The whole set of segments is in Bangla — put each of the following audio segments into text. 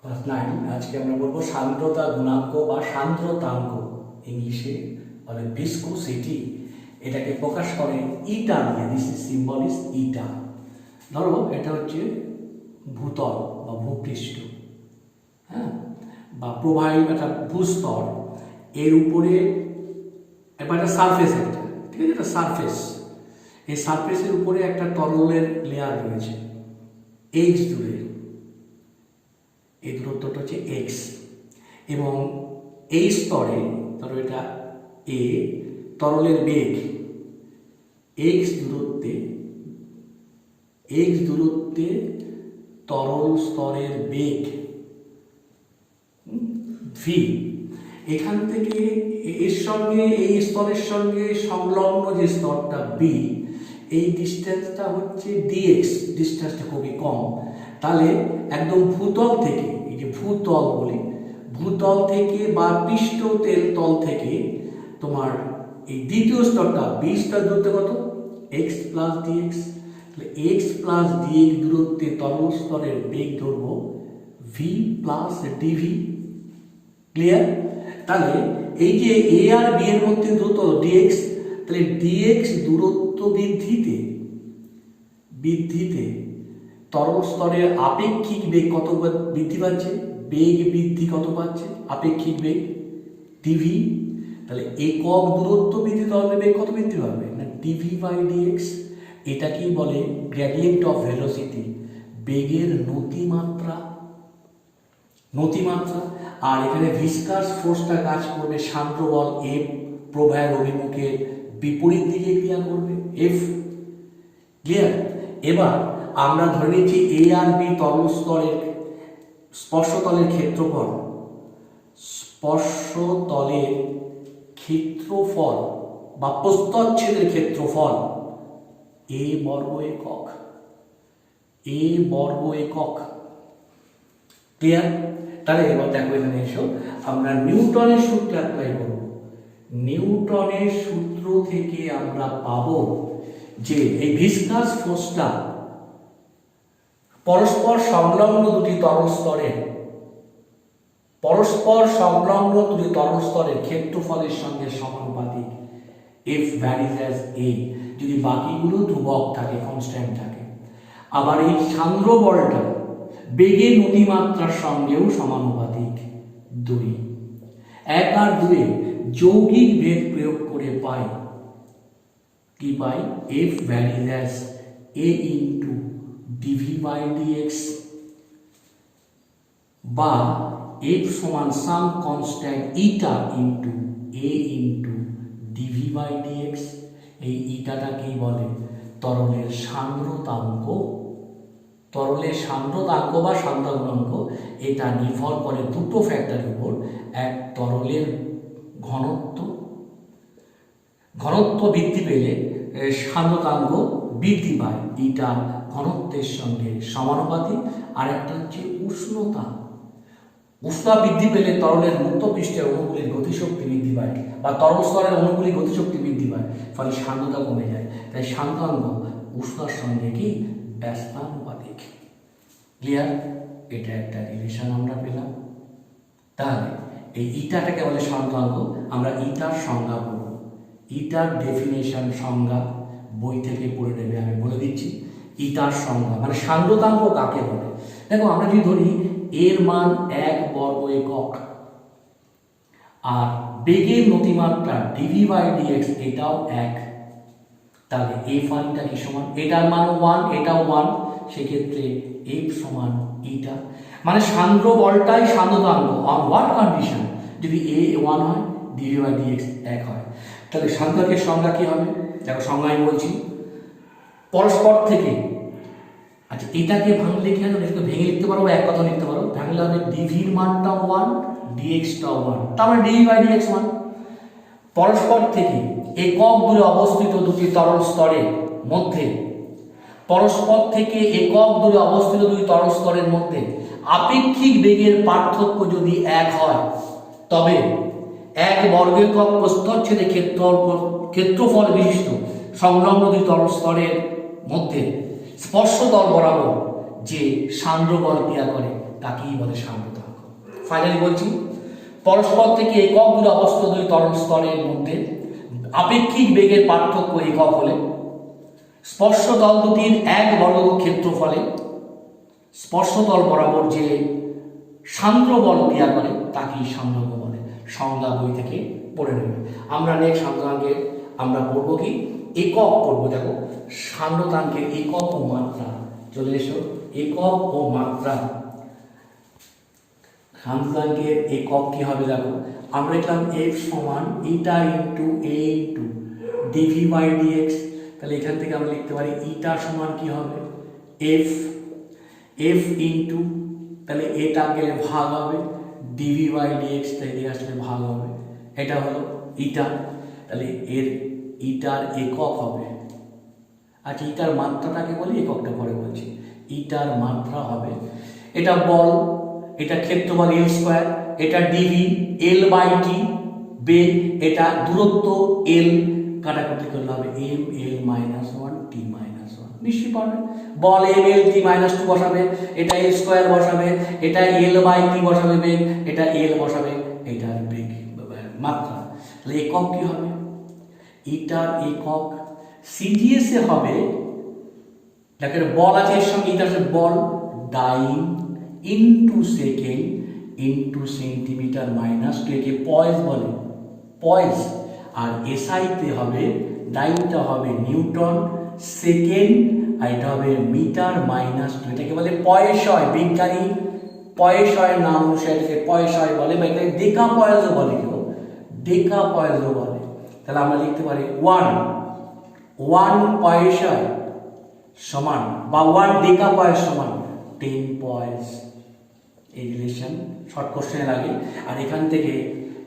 ক্লাস 9 আজকে আমরা বলবো সান্দ্রতা গুণাঙ্ক বা সান্দ্রতাঙ্ক, ইংলিশে বলে ভিসকোসিটি। এটাকে প্রকাশ করে ইটা দিয়ে। দিস ইজ সিম্বল ইজ ইটা। ধরো এটা হচ্ছে ভূতল বা ভূপৃষ্ঠ, হ্যাঁ, বা প্রবাহী একটা ভূস্তর। এর উপরে এবার একটা সারফেস, একটা ঠিক আছে, একটা সারফেস। এই সারফেসের উপরে একটা তরলের লেয়ার রয়েছে এইচ দূরে। এই দূরত্বটা হচ্ছে এক্স, এবং এই স্তরে ধরো এটা এ, তরলের বেগ এক্স দূরত্বে তরল স্তরের বেগ ভি। এখান থেকে এর সঙ্গে এই স্তরের সঙ্গে সংলগ্ন যে স্তরটা বি, এই ডিস্টেন্সটা হচ্ছে ডিএক্স। ডিস্টেন্সটা খুবই কম। তাহলে একদম ভূতল থেকে, এই যে ভূতল বলি, ভূতল থেকে বা পৃষ্ঠ তল থেকে তোমার এই দ্বিতীয় স্তরটা বি স্তর দূরত্ব কত? X plus dx. তাহলে এক্স প্লাস ডিএক্স দূরত্বে তরল স্তরের বেগ ধরবো ভি প্লাস ডিভি। ক্লিয়ার? তাহলে এই যে এ আর বি এর মধ্যে দূরত্ব ডিএক্স, তাহলে ডিএক্স দূরত্ব বৃদ্ধিতে তরল স্তরের আপেক্ষিক বেগ কত বৃদ্ধি পাচ্ছে? বেগ বৃদ্ধি কত পাচ্ছে? আপেক্ষিক বেগ ডিভি। তাহলে একক দূরত্ব বৃদ্ধি তরলের বেগ কত বৃদ্ধি পাবে? না ডিভি বাই ডিএক্স। এটাকেই বলে গ্রেডিয়েন্ট অফ ভেলোসিটি, বেগের নতিমাত্রা। আর এখানে ভিসকাস ফোর্সটা কাজ করবে সান্দ্র বল এফ, প্রবাহের অভিমুখের বিপরীত দিকে ক্রিয়া করবে এফ। ক্লিয়ার? এবার আমরা ধরে নিচ্ছি এ আর বি তরল স্তরের স্পর্শতলের ক্ষেত্রফল বা প্রস্থচ্ছেদের ক্ষেত্রফল এ বর্গ একক। ক্লিয়ার? তাহলে এবার দেখো, এখানে এসো, আমরা নিউটনের সূত্র অ্যাপ্লাই করব। নিউটনের সূত্র থেকে আমরা পাবো যে এই ভিসকাস ফোর্সটা পরস্পর সংলগ্ন দুটি তরল স্তরের ক্ষেত্রফলের সঙ্গে সমানুপাতিক। এফ ভ্যারিজ অ্যাজ এ, যদি বাকিগুলো ধ্রুবক থাকে, কনস্ট্যান্ট থাকে। আবার এই সান্দ্র বলটা বেগের নতিমাত্রার সঙ্গেও সমানুপাতিক। 2 1 আর 2 যৌগিক ভেদ প্রয়োগ করে পাই কি পাই? F varies as A into dv by dx, বা এফ সমান some constant eta into A into dv by dx. এই ইটাটাকেই বলে তরলের সান্দ্রতাঙ্ক। বা সান্দ্রতাঙ্ক এটা নির্ভর করে দুটো ফ্যাক্টরের উপর। এক, তরলের ঘনত্ব বৃদ্ধি পেলে সান্দ্রতাঙ্ক বৃদ্ধি পায়, এটা ঘনত্বের সঙ্গে সমানুপাতিক। আর একটা হচ্ছে উষ্ণতা বৃদ্ধি পেলে তরলের মুক্ত পৃষ্ঠের অণুগুলির গতিশক্তি বৃদ্ধি পায়, বা তরল স্তরের অণুগুলির গতিশক্তি বৃদ্ধি পায়, ফলে সান্দ্রতা কমে যায়। তাই সান্দ্রাঙ্ক উষ্ণতার সঙ্গে কি ব্যস্তানুপাতিক। ক্লিয়ার? এটা একটা রিলেশন আমরা পেলাম। তাহলে এই ইটাটাকে বলে সান্দ্রাঙ্ক। আমরা ইটার সংজ্ঞা করব। ইটার ডেফিনেশন, সংজ্ঞা বই থেকে পড়ে নেবে, আমি বলে দিচ্ছি। ইটার সংজ্ঞা মানে সান্দ্রতাঙ্ক কাকে বলে। দেখো, আমরা যদি ধরি এর মান 1 বর্গ একক, আর বেগের নতিমাত্রা ডিভি বাই ডিএক্স এটাও 1, তাহলে এফ আইটা কি সমান? এটার মান 1, এটাও 1, সেক্ষেত্রে এফ সমান ইটা। মানে সান্দ্র বলটাই সান্দ্রতাঙ্ক অন হোয়াট কন্ডিশন? যদি এ 1 হয়, ডিভি বাই ডিএক্স 1 হয়। তাহলে সান্দ্রকের সংজ্ঞা কি হবে? দেখো, সংজ্ঞা আমি বলছি, পরস্পর থেকে, আচ্ছা এটাকে ভাঙলে কি হবে? এটাকে ভেঙে লিখতে পারো, এক কথা লিখতে পারো। ভাঙলে হবে ডিভির মানটা 1, ডিএক্সটাও 1, তার মানে ডিভি বাই ডিএক্স 1। পরস্পর থেকে একক দূরে অবস্থিত দুটি তরল স্তরের মধ্যে আপেক্ষিক বেগের পার্থক্য যদি 1 হয়, তবে 1 বর্গ একক প্রস্থচ্ছেদে ক্ষেত্রফল বিশিষ্ট সংলগ্ন দুই তরল স্তরের মধ্যে স্পর্শতল বরাবর যে সান্দ্র বল ক্রিয়া করে তাকেই বলে সান্দ্রতাঙ্ক। ফাইনালি বলছি, পরস্পর থেকে একক দূরে অবস্থিত দুই তরল স্তরের মধ্যে আপেক্ষিক বেগের পার্থক্য একক হলে স্পর্শতল দুটির এক বর্গ ক্ষেত্রফলে স্পর্শতল বরাবর যে সান্দ্র বল ক্রিয়া করে তাকেই সান্দ্রাঙ্ক বলে। সংজ্ঞা বই থেকে পড়ে নেবে। আমরা নেক্সট সান্দ্রাঙ্কে আমরা পড়বো কি, একক পড়বো। দেখো সান্দ্রতাঙ্কের একক ও মাত্রা, চলে এসো, একক ও মাত্রা। সান্দ্রাঙ্কের একক কি হবে দেখো, আমরা লিখলাম এফ সমান eta into A into dv by dx. তাহলে এখান থেকে আমরা লিখতে পারি ইটা সমান কি হবে, এফ এফ ইন্টু, তাহলে এটা গেলে ভাগ হবে, ডিভি বাই ডিএক্স, তাই দিয়ে আসলে ভাগ হবে। এটা হলো ইটা, তাহলে এর ইটার একক হবে। আচ্ছা, ইটার মাত্রাটাকে বলি, এককটা পরে বলছি। ইটার মাত্রা হবে, এটা বল, এটা ক্ষেত্রফল এল স্কোয়ার, এটা ডিভি এল বাই টি বেগ, এটা দূরত্ব এল, কাটাকুটি করলে হবে M L minus one T minus one. নিশ্চয়ই পারবে, বল M L T minus two বসাবে, এটা এল স্কোয়ার বসাবে, এটা এল বাই টি বসাবে বেগ, এটা এল বসাবে, এটার বেগ মাত্রা। তাহলে একক কি হবে, ইটার একক সিজিএস এ হবে, দেখেন বল আছে এর সঙ্গে, ইটার বল dyne into second into centimetre minus two, একে পয়েস বলে, পয়েস। আর এসআইতে হবে, ডাইনটা হবে নিউটন, সেকেন্ড আর এটা হবে মিটার মাইনাস টু, এটাকে বলে পয়সয়। বিজ্ঞানী পয়সয়ের নাম অনুসারে পয়সয় বলে, বা এটাকে ডেকা পয়েসও বলে, কেউ ডেকা পয়েসও বলে। তাহলে আমরা লিখতে পারি ওয়ান পয়সয় সমান বা ওয়ান ডেকা পয়েস সমান 10 পয়েস। এই রিলেশন শর্ট কোশ্চেনে লাগে। আর এখান থেকে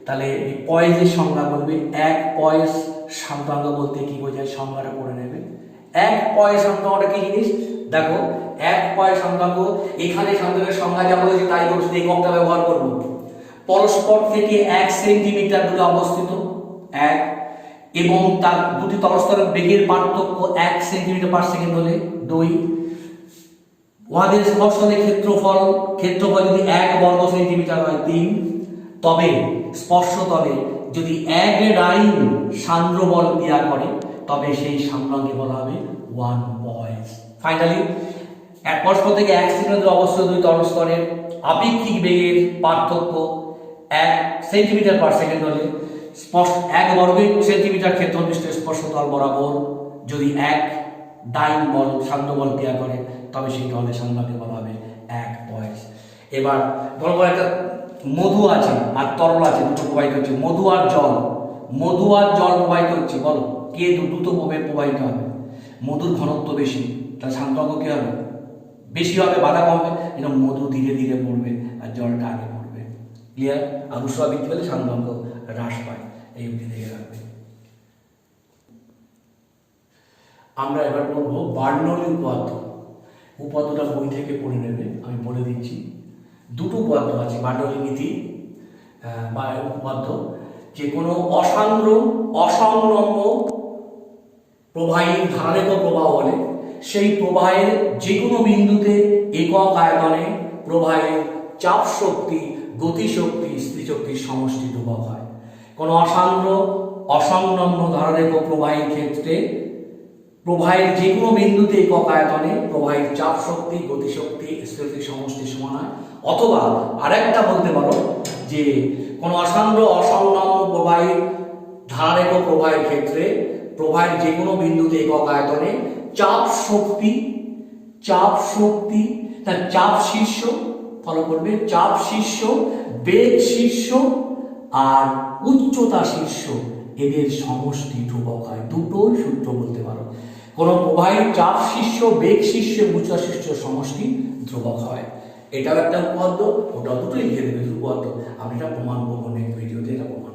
তাহলে এই পয়েসের সংজ্ঞা করবে, এক পয়েস সান্দ্রাঙ্ক বলতে কি বোঝায় সংজ্ঞাটা করে নেবে। এক পয়েস সান্দ্রাঙ্কটা কি জিনিস দেখো, এক পয়েস সান্দ্রাঙ্ক, এখানে সান্দ্রাঙ্কের সংজ্ঞা যা বলেছে তাই করছি, এককটা ব্যবহার করব। পরস্পর থেকে 1 সেন্টিমিটার দূরে অবস্থিত এক, এবং তার দুটি তলস্তরের বেগের পার্থক্য 1 সেন্টিমিটার পার সেকেন্ড হলে 2, উহাদের স্পর্শনের ক্ষেত্রফল যদি 1 বর্গ সেন্টিমিটার হয় 3, তবে স্পর্শতলে যদি 1 ডাইন সান্দ্র বল ক্রিয়া করে তবে সেই সান্দ্রাঙ্কে বলা হবে 1 পয়েস। ফাইনালি পরস্পর থেকে 1 সেন্টিমিটার অবস্থিত দুই তলস্তরের আপেক্ষিক বেগের পার্থক্য 1 সেন্টিমিটার পার সেকেন্ড হলে 1 বর্গ সেন্টিমিটার ক্ষেত্রফল বিশিষ্ট স্পর্শতল বরাবর যদি 1 ডাইন বল সান্দ্র বল ক্রিয়া করে তবে সেই তলের সান্দ্রাঙ্কে বলা হবে 1 পয়েস। এবার ধরো একটা মধু আছে আর তরল আছে, দুটো প্রবাহিত হচ্ছে, মধু আর জল প্রবাহিত হচ্ছে, বলো কে দ্রুত প্রবাহিত হবে? মধুর ঘনত্ব বেশি, তাহলে সান্দ্রাঙ্ক কি হবে, বেশি হবে, বাধা কমবে, যেন মধু ধীরে ধীরে পড়বে আর জলটা আগে পড়বে। ক্লিয়ার? আর উষ্ণতা বৃদ্ধি পেলে সান্দ্রাঙ্ক হ্রাস পায়, এই অবধি দেখে রাখবে। আমরা এবার পড়বো বার্নৌলি উপপাদ্য। উপপাদ্যটা বই থেকে পড়ে নেবে, আমি বলে দিচ্ছি। দুটো উপপাদ্য আছে বার্নৌলি নীতি বা উপপাদ্য। যে কোনো অসান্দ্র অসংলগ্ন প্রবাহীর ধারারেখ প্রবাহ হলে সেই প্রবাহের যে কোনো বিন্দুতে একক আয়তনে প্রবাহের চাপ শক্তি, গতিশক্তি, স্থিতিশক্তির সমষ্টি ধ্রুবক হয়। কোনো অসান্দ্র অসংলগ্ন ধারারেখ প্রবাহীর ক্ষেত্রে প্রবাহের যে কোনো বিন্দুতে একক আয়তনে প্রবাহের চাপ শক্তি, গতিশক্তি, স্থিতিশক্তির সমষ্টি সমান হয়। অথবা আরেকটা বলতে পারো যে কোনো অসান্দ্র অসংলগ্ন প্রবাহীর ধারারেখ প্রবাহের ক্ষেত্রে প্রবাহের যে কোনো বিন্দুতে একক আয়তনে চাপ শক্তি তার চাপ শীর্ষ, ফলো করবে, চাপ শীর্ষ, বেগ শীর্ষ আর উচ্চতা শীর্ষ, এদের সমষ্টি ধ্রুবক হয়। দুটোই সূত্র বলতে পারো। কোন প্রবাহের চাপ শীর্ষ, বেগ শীর্ষ, উচ্চতা শীর্ষ সমষ্টি ধ্রুবক হয়। এটাও একটা উপপাদ্য, ওটা দুটোই লিখে দেবে উপপাদ্য। আমি এটা প্রমাণ করবো নেক্সট ভিডিওতে, এটা প্রমাণ